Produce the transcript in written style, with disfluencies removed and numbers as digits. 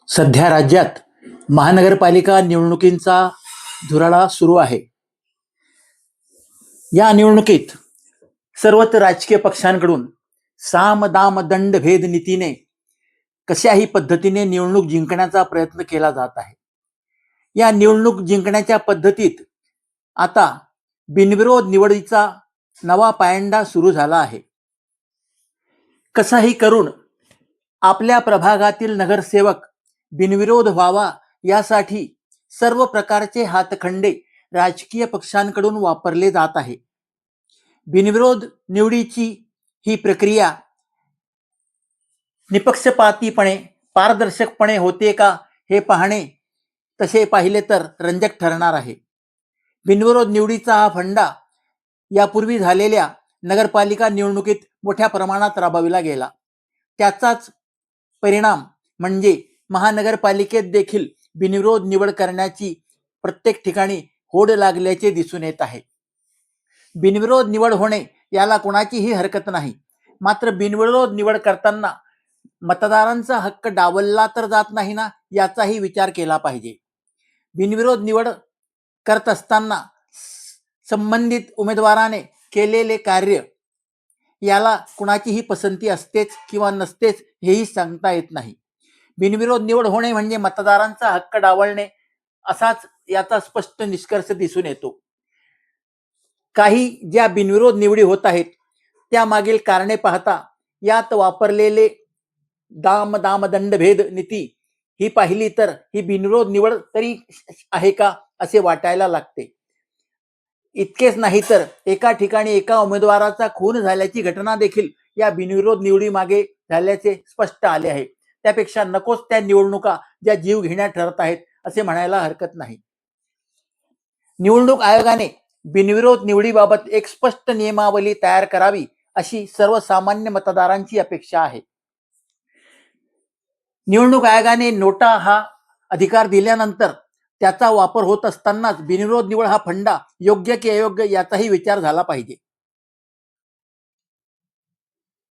सध्या राज्यात महानगरपालिका निवडणुकींचा धुराळा सुरू आहे. या निवडणुकीत सर्वच राजकीय पक्षांकडून साम दाम दंड भेद नीतीने कशाही पद्धतीने निवडणूक जिंकण्याचा प्रयत्न केला जात आहे. या निवडणूक जिंकण्याच्या पद्धतीत आता बिनविरोध निवडीचा नवा पायंडा सुरू झाला आहे. कसाही करून आपल्या प्रभागातील नगरसेवक बिनविरोध व्हावा यासाठी सर्व प्रकारचे हातखंडे राजकीय पक्षांकडून वापरले जात आहे. बिनविरोध निवडीची ही प्रक्रिया निपक्षपातीपणे पारदर्शकपणे होते का हे पाहणे तसे पाहिले तर रंजक ठरणार आहे. बिनविरोध निवडीचा हा फंडा यापूर्वी झालेल्या नगरपालिका निवडणुकीत मोठ्या प्रमाणात राबविला गेला. त्याचाच परिणाम म्हणजे महानगरपालिकेत देखील बिनविरोध निवड करण्याची प्रत्येक ठिकाणी होड लागल्याचे दिसून येत आहे. बिनविरोध निवड होणे याला कोणाचीही हरकत नाही. मात्र बिनविरोध निवड करताना मतदारांचा हक्क डावलला तर जात नाही ना, याचाही विचार केला पाहिजे. बिनविरोध निवड करत असताना संबंधित उमेदवाराने केलेले कार्य याला कुणाचीही पसंती असतेच किंवा नसतेच हेही सांगता येत नाही. बिनविरोध निवड होणे म्हणजे मतदारांचा हक्क डावलणे असाच याचा स्पष्ट निष्कर्ष दिसून येतो. काही ज्या बिनविरोध निवडी होत आहेत त्यामागील कारणे पाहता यात वापरलेले दाम दंड भेद नीती ही पाहिली तर ही बिनविरोध निवड तरी आहे का असे वाटायला लागते. इतकेच नाही तर एका ठिकाणी एका उमेदवाराचा खून झाल्याची घटना देखील या बिनविरोध निवडी मागे झाल्याचे स्पष्ट आले आहे. त्यापेक्षा नकोच त्या निवडणुका ज्या जीव घेण्या ठरत आहेत असे म्हणायला हरकत नाही. निवडणूक आयोगाने बिनविरोध निवडीबाबत एक स्पष्ट नियमावली तयार करावी अशी सर्वसामान्य मतदारांची अपेक्षा आहे. निवडणूक आयोगाने नोटा हा अधिकार दिल्यानंतर त्याचा वापर होत असतानाच बिनविरोध निवड हा फंडा योग्य की अयोग्य याचाही विचार झाला पाहिजे.